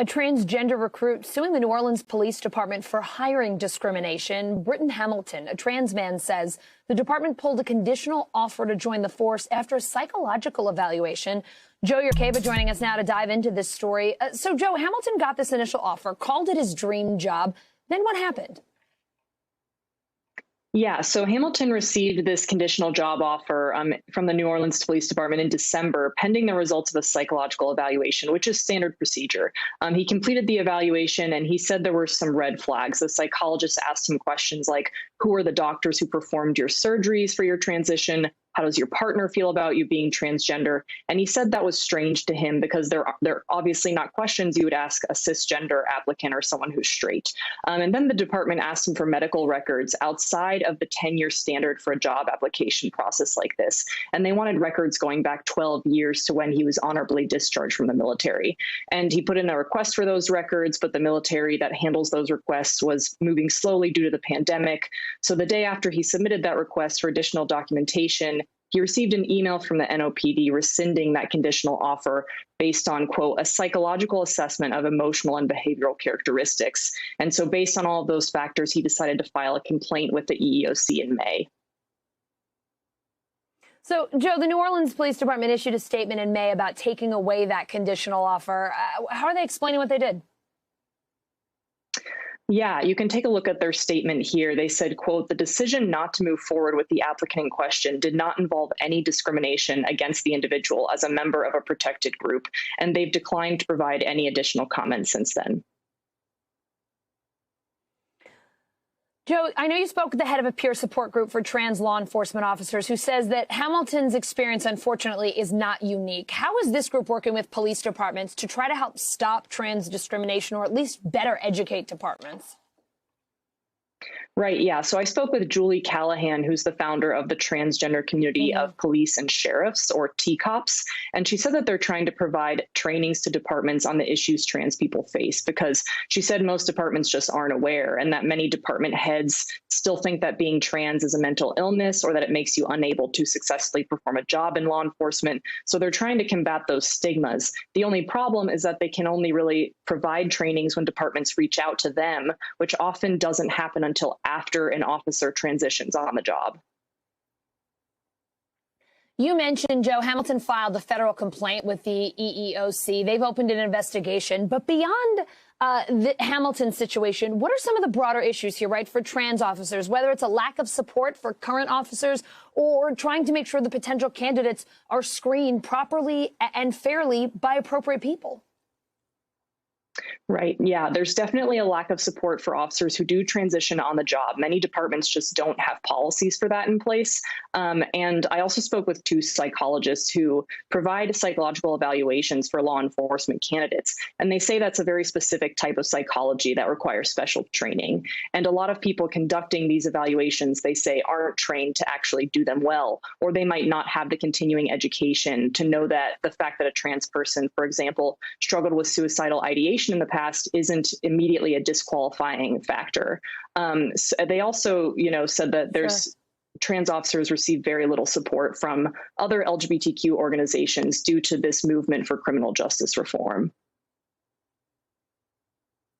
A transgender recruit suing the New Orleans Police Department for hiring discrimination. Britton Hamilton, a trans man, says the department pulled a conditional offer to join the force after a psychological evaluation. Jo Yurcaba joining us now to dive into this story. So, Jo, Hamilton got this initial offer, called it his dream job. Then what happened? Yeah, so Hamilton received this conditional job offer from the New Orleans Police Department in December, pending the results of a psychological evaluation, which is standard procedure. He completed the evaluation and he said there were some red flags. The psychologist asked him questions like, who are the doctors who performed your surgeries for your transition? How does your partner feel about you being transgender? And he said that was strange to him because they're obviously not questions you would ask a cisgender applicant or someone who's straight. And then the department asked him for medical records outside of the 10-year standard for a job application process like this. And they wanted records going back 12 years to when he was honorably discharged from the military. And he put in a request for those records, but the military that handles those requests was moving slowly due to the pandemic. So the day after he submitted that request for additional documentation, he received an email from the NOPD rescinding that conditional offer based on, quote, a psychological assessment of emotional and behavioral characteristics. And so based on all of those factors, he decided to file a complaint with the EEOC in May. So, Jo, the New Orleans Police Department issued a statement in May about taking away that conditional offer. How are they explaining what they did? Yeah, you can take a look at their statement here. They said, quote, the decision not to move forward with the applicant in question did not involve any discrimination against the individual as a member of a protected group, and they've declined to provide any additional comments since then. Jo, I know you spoke with the head of a peer support group for trans law enforcement officers who says that Hamilton's experience, unfortunately, is not unique. How is this group working with police departments to try to help stop trans discrimination or at least better educate departments? Right. Yeah. So I spoke with Julie Callahan, who's the founder of the transgender community of police and sheriffs, or TCOPS. And she said that they're trying to provide trainings to departments on the issues trans people face, because she said most departments just aren't aware, and that many department heads still think that being trans is a mental illness or that it makes you unable to successfully perform a job in law enforcement. So they're trying to combat those stigmas. The only problem is that they can only really provide trainings when departments reach out to them, which often doesn't happen until after an officer transitions on the job. You mentioned, Jo, Hamilton filed a federal complaint with the EEOC. They've opened an investigation. But beyond the Hamilton situation, what are some of the broader issues here, right, for trans officers, whether it's a lack of support for current officers or trying to make sure the potential candidates are screened properly and fairly by appropriate people? Right. Yeah, there's definitely a lack of support for officers who do transition on the job. Many departments just don't have policies for that in place. And I also spoke with two psychologists who provide psychological evaluations for law enforcement candidates. And they say that's a very specific type of psychology that requires special training. And a lot of people conducting these evaluations, they say, aren't trained to actually do them well, or they might not have the continuing education to know that the fact that a trans person, for example, struggled with suicidal ideation in the past isn't immediately a disqualifying factor. So they also, said that there's trans officers receive very little support from other LGBTQ organizations due to this movement for criminal justice reform.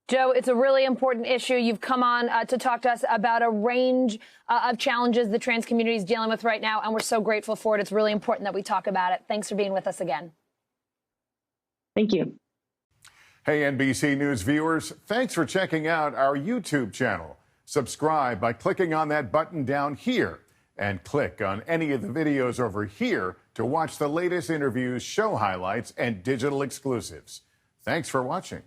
Jo, it's a really important issue. You've come on to talk to us about a range of challenges the trans community is dealing with right now, and we're so grateful for it. It's really important that we talk about it. Thanks for being with us again. Thank you. Hey, NBC News viewers, thanks for checking out our YouTube channel. Subscribe by clicking on that button down here and click on any of the videos over here to watch the latest interviews, show highlights, and digital exclusives. Thanks for watching.